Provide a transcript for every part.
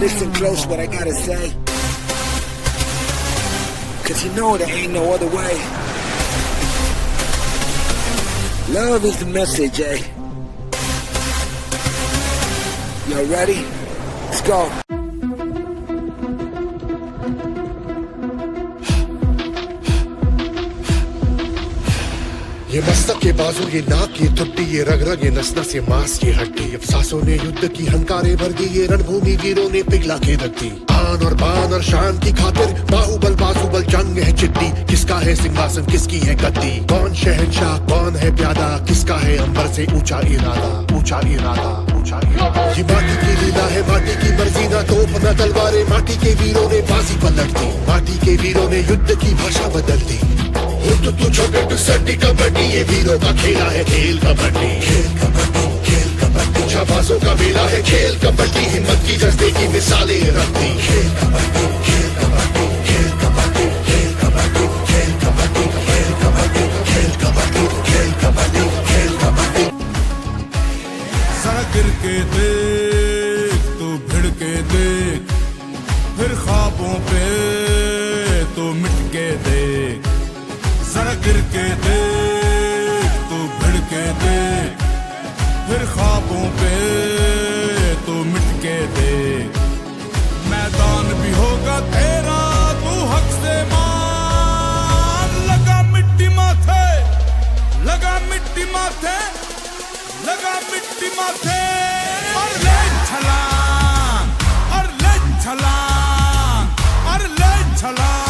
listen close what I gotta say. Cause you know there ain't no other way. Love is the message, eh? Y'all ready? Let's go. ये मस्तक के बाजू, ये नाक, ये थुट्टी, ये रग रग, ये नस नस, ये मांस, ये हड्डी। अब सांसों ने युद्ध की हंकारे भर दी, ये रणभूमि वीरों ने पिघला के रख दी। आन और बान और शान की खातिर बाहुबल बाजुबल जंग है चिट्टी। किसका है सिंहासन, किसकी है गद्दी, कौन शहंशाह, कौन है प्यादा, किसका है अंबर से ऊंचा इरादा, ऊंचा इरादा, ऊंचा इरादा। ये माटी की लीला है, माटी की मर्जी, ना तोप ना तलवारें, माटी के वीरों ने बाजी पलट दी। माटी के वीरों ने युद्ध की भाषा बदल दी। तू छोटे टू सट्टी कबड्डी, ये वीरों का खेला है खेल कबड्डी। खेल कबड्डी, खेल कबड्डी, छाबाजों का मेला है खेल कबड्डी। हिम्मत की जज्बे की मिसालें रखती। खेल कबड्डी, खेल कबड्डी, खेल कबड्डी, खेल कबड्डी, खेल कबड्डी, खेल कबड्डी, खेल कबड्डी, खेल कबड्डी, खेल कबड्डी। जरा गिर के देख, तू भिड़ के देख, फिर ख्वाबों पे तू मिट के देख। जरा गिर के देख, तू भिड़ के देख, फिर ख्वाबों पे तू मिट के देख। मैदान भी होगा तेरा, तू हक से मान। लगा मिट्टी माथे, लगा मिट्टी माथे, लगा मिट्टी माथे। और ले छलांग, और ले छलांग, और ले छलांग,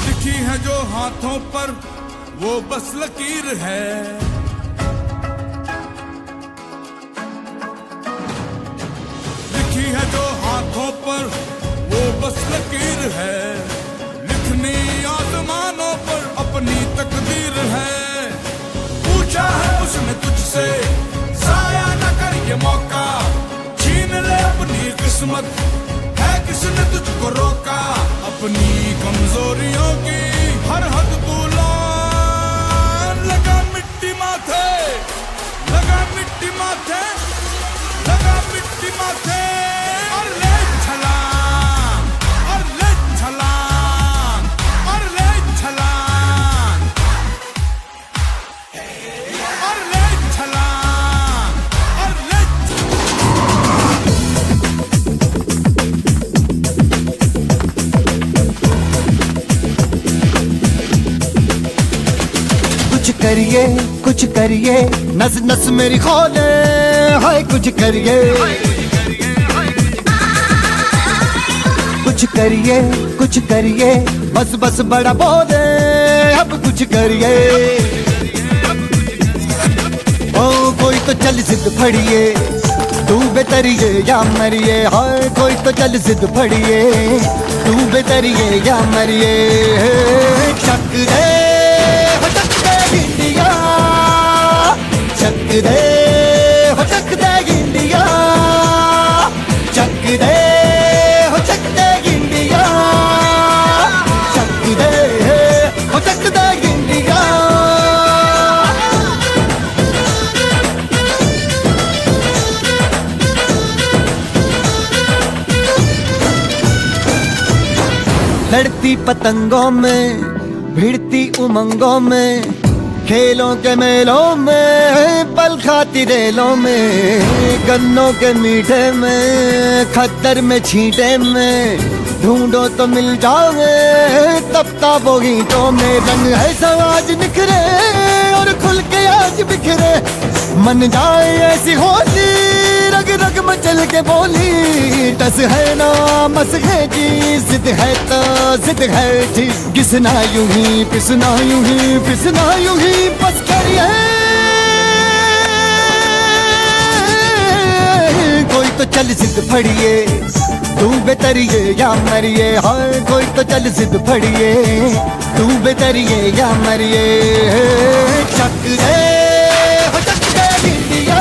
लिखी है जो हाथों पर वो बस लकीर है। लिखी है जो हाथों पर वो बस लकीर है। लिखनी आसमानों पर अपनी तकदीर है। पूछा है उसने तुझसे, जाया न कर ये मौका। छीन ले अपनी किस्मत, है किसने तुझको रोका। अपनी कमजोरियों की हर हद तू लान। लगा मिट्टी माथे, लगा मिट्टी माथे, लगा मिट्टी माथे। और ले छलांग, और ले छलांग, और ले छलांग, और ले छलांग, और ले कुछ करिए, नस नस मेरी खोले, हाय कुछ करिए। कुछ करिए, बस बस बड़ा बोले, अब कुछ करिए। ओ कोई तो चल जिद फड़िए, तू बेतरिए या मरिए। हाय कोई तो चल जिद फड़िए, तू बेतरिए या मरिए। चक दे इंडिया, चक दे हो चक दे इंडिया, चक दे हो चक दे इंडिया, चक दे हो चक दे इंडिया। लड़ती पतंगों में, भिड़ती उमंगों में, खेलों के मेलों में, पल खाती रेलों में, गन्नों के मीठे में, खद्दर में छींटे में, ढूंढो तो मिल जाओगे तब वो ईंटों में। रंग है समाज निखरे और खुल के आज बिखरे, मन जाए ऐसी होली, रग रग मचल के बोली। टस है ना मस है जी, जिद है तो जिद है जी। घिसना यूं ही, पिसना यूं ही, पिसना यूं ही, बस करिए। कोई तो चल जिद फड़िए, तू बेतरिए या मरिए, हाय कोई तो चल जिद फड़िए, तू बेतरिए या मरिए। चक दे हो चक दे इंडिया,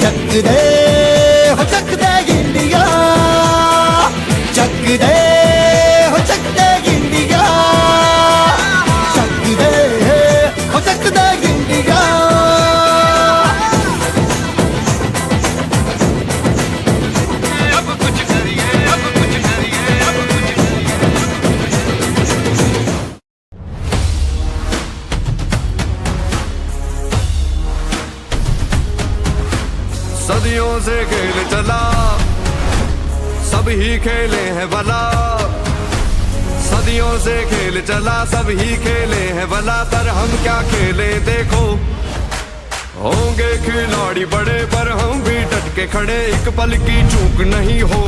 चक दे हो चक दे इंडिया, चक दे हो चक दे इंडिया, चक दे हो चक दे इंडिया। सदियों से खेल चला, सब ही खेले हैं भला। सदियों से खेल चला, सब ही खेले हैं भला। पर हम क्या खेले देखो, होंगे खिलाड़ी बड़े पर हम भी डट के खड़े, एक पल की चूक नहीं हो।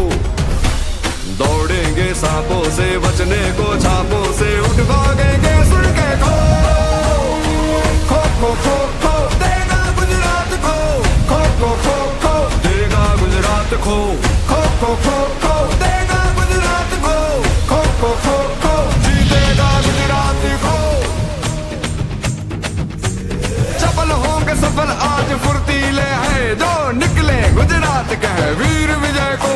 दौड़ेंगे सांपों से बचने को छापों से, उठ भागेंगे सुन के खो खो खो खो खो देगा गुजरात खो, खो खो खो खो देगा गुजरात खो, खो खो खो खो देगा गुजरात खो, खो खो खो खो जीतेगा गुजरात खो। चपल होंगे सफल आज फुर्तीले हैं, जो निकले गुजरात के हैं वीर विजय को।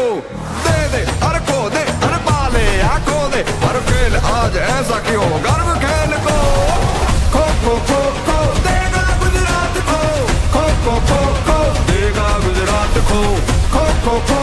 दे दे हर खो दे हर पाले या खो दे हर खेल आज ऐसा क्यों गर्व खेल को। खो खो खो खो देगा गुजरात खो, खो खो खो खो देगा गुजरात खो, खो खो खो